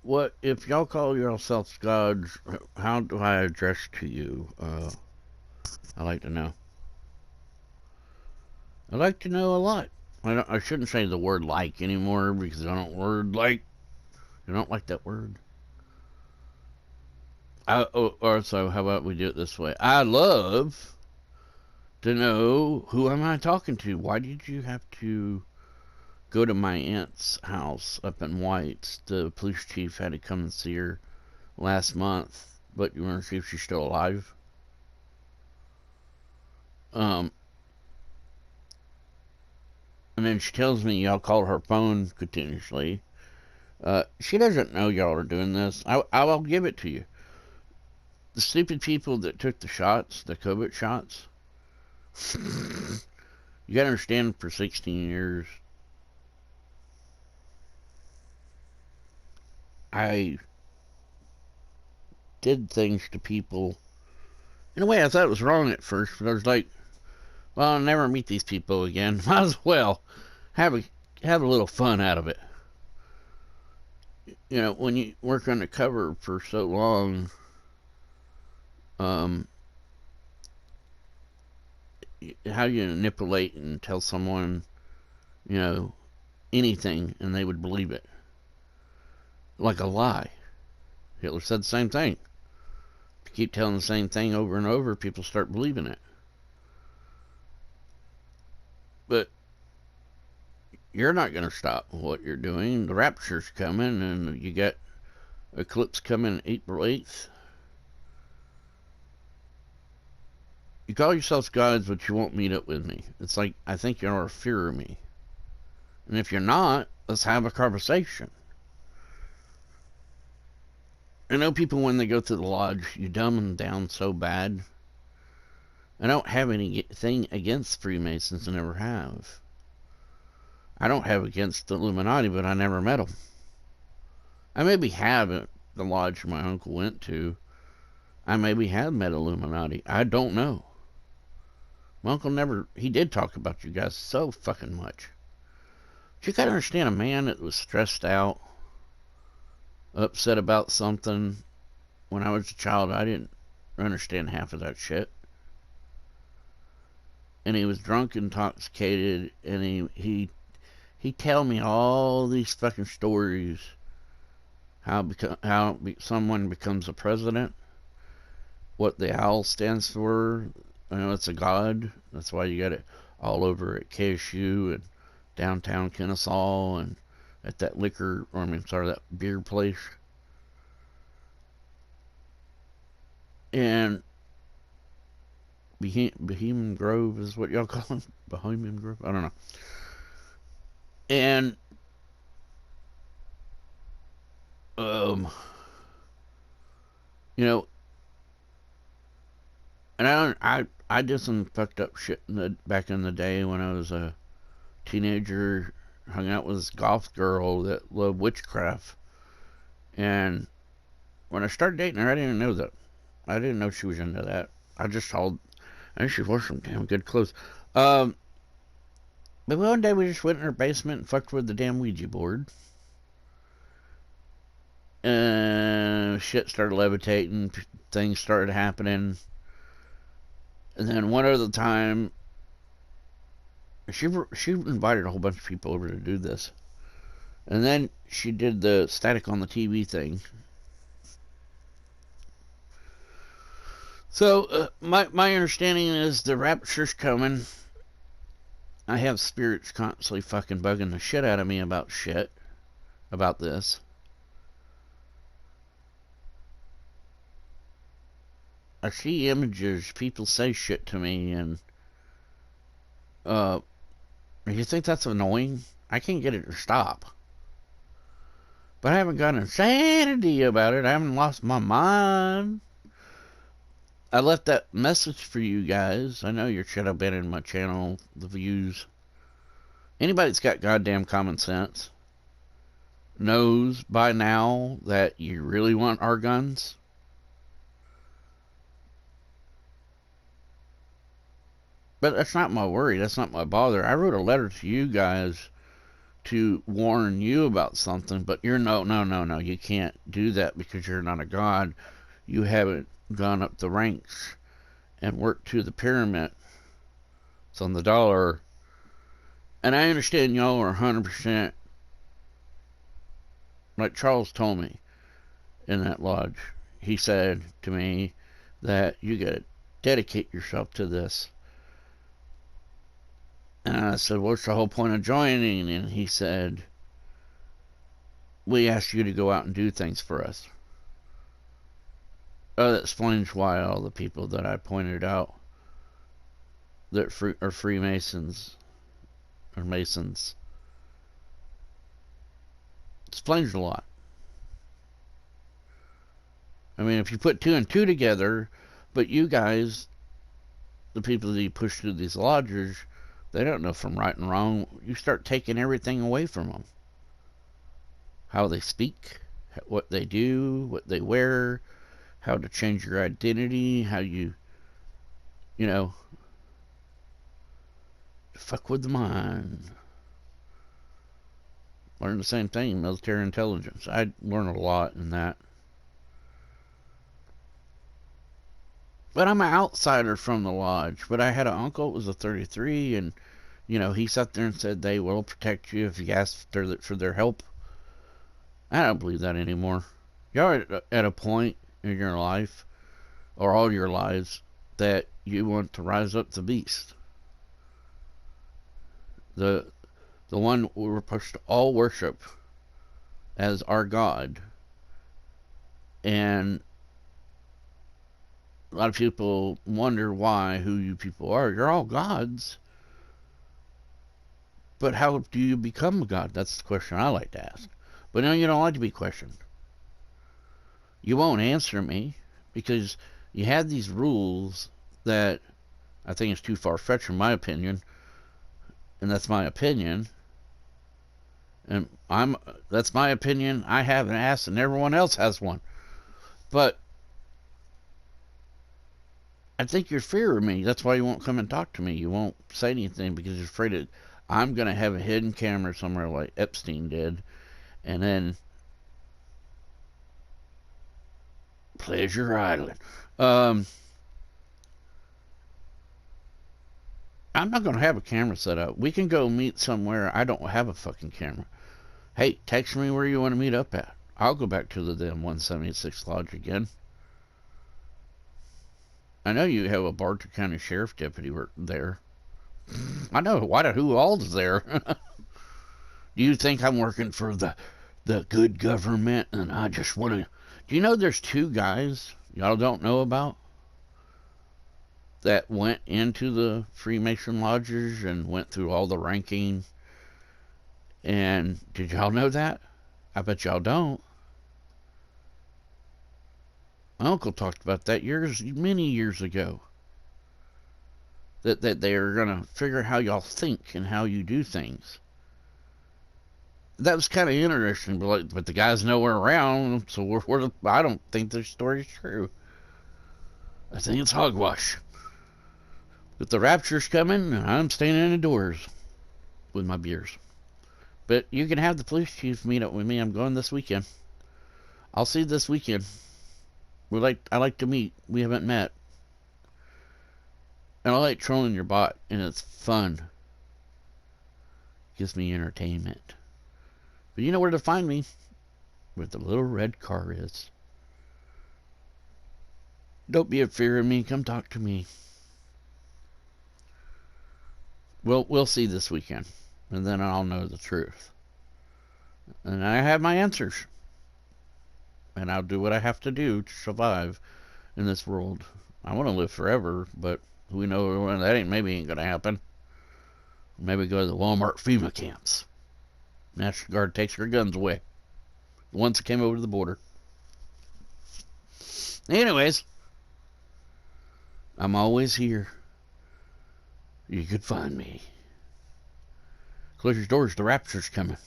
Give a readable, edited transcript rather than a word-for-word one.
what if y'all call yourselves gods? How do I address to you? I like to know. I like to know a lot. I shouldn't say the word like anymore because I don't word like. I don't like that word. Or so, how about we do it this way? I love to know who am I talking to. Why did you have to go to my aunt's house up in Whites? The police chief had to come and see her last month, but you want to see if she's still alive? Um, and then she tells me y'all call her phone continuously. She doesn't know y'all are doing this. I will give it to you. The stupid people that took the shots, the COVID shots, you gotta understand for 16 years, I did things to people. In a way, I thought it was wrong at first, but I was like, well, I'll never meet these people again. Might as well have a have a little fun out of it. You know, when you work undercover for so long, um, how do you manipulate and tell someone, you know, anything and they would believe it like a lie? Hitler said the same thing. If you keep telling the same thing over and over, people start believing it. But you're not going to stop what you're doing. The rapture's coming, and you got eclipse coming April 8th. You call yourselves gods, but you won't meet up with me. It's like, I think you're a fear of me. And if you're not, let's have a conversation. I know people, when they go to the lodge, you dumb them down so bad. I don't have anything against Freemasons, I never have. I don't have against the Illuminati, but I never met them. I maybe have at the lodge my uncle went to. I maybe have met Illuminati. I don't know. My uncle never, he did talk about you guys so fucking much. But you gotta understand, a man that was stressed out, upset about something. When I was a child, I didn't understand half of that shit. And he was drunk, intoxicated, and he tell me all these fucking stories. How someone becomes a president, what the owl stands for. You know, it's a god. That's why you got it all over at KSU and downtown Kennesaw and at that liquor, or I mean, sorry, that beer place. And Bohemian Grove is what y'all call it? Bohemian Grove? I don't know. And, um, you know, and I did some fucked up shit back in the day when I was a teenager. Hung out with this goth girl that loved witchcraft. And when I started dating her, I didn't know that. I didn't know she was into that. I just saw, I think she wore some damn good clothes. Um, but one day we just went in her basement and fucked with the damn Ouija board. And shit started levitating. Things started happening. And then one other time, she invited a whole bunch of people over to do this. And then she did the static on the TV thing. So my understanding is the rapture's coming. I have spirits constantly fucking bugging the shit out of me about shit, about this. I see images, people say shit to me, and uh, you think that's annoying? I can't get it to stop. But I haven't got insanity about it. I haven't lost my mind. I left that message for you guys. I know you're shut up in my channel, the views. Anybody that's got goddamn common sense knows by now that you really want our guns. But that's not my worry. That's not my bother. I wrote a letter to you guys to warn you about something, but you're no, you can't do that because you're not a god. You haven't gone up the ranks and worked to the pyramid. It's on the dollar. And I understand y'all are 100%, like Charles told me in that lodge. He said to me that you got to dedicate yourself to this. And I said, what's the whole point of joining? And he said, we asked you to go out and do things for us. That explains why all the people that I pointed out that are Freemasons or Masons. Explains a lot. I mean, if you put two and two together, but you guys, the people that you push through these lodges, they don't know from right and wrong. You start taking everything away from them. How they speak, what they do, what they wear, how to change your identity, how you fuck with the mind. Learn the same thing, military intelligence. I learned a lot in that. But I'm an outsider from the lodge. But I had an uncle that was a 33, and, he sat there and said they will protect you if you ask for their help. I don't believe that anymore. You're at a point in your life, or all your lives, that you want to rise up the beast. The one we're supposed to all worship as our God. And a lot of people wonder who you people are. You're all gods. But how do you become a god? That's the question I like to ask. But no, you don't like to be questioned. You won't answer me because you have these rules that I think is too far-fetched in my opinion. And that's my opinion. And that's my opinion. I have an ass and everyone else has one. But I think you're fear of me. That's why you won't come and talk to me. You won't say anything because you're afraid that I'm going to have a hidden camera somewhere like Epstein did. And then Pleasure Island. I'm not going to have a camera set up. We can go meet somewhere. I don't have a fucking camera. Hey, text me where you want to meet up at. I'll go back to the damn 176 Lodge again. I know you have a Bartow County Sheriff deputy there. I know. Who all is there? Do you think I'm working for the good government and I just want to... Do you know there's two guys y'all don't know about that went into the Freemason lodges and went through all the ranking? And did y'all know that? I bet y'all don't. My uncle talked about that many years ago. That they are going to figure out how y'all think and how you do things. That was kind of interesting, but the guy's nowhere around, so I don't think this story's true. I think it's hogwash. But the rapture's coming, and I'm staying indoors with my beers. But you can have the police chief meet up with me. I'm going this weekend. I'll see you this weekend. I like to meet. We haven't met. And I like trolling your bot, and it's fun. Gives me entertainment. But you know where to find me. Where the little red car is. Don't be afraid of me. Come talk to me. We'll see this weekend. And then I'll know the truth. And I have my answers. And I'll do what I have to do to survive in this world. I want to live forever, but we know that maybe ain't going to happen. Maybe go to the Walmart FEMA camps. National Guard takes your guns away. The ones that came over the border. Anyways, I'm always here. You could find me. Close your doors, the rapture's coming.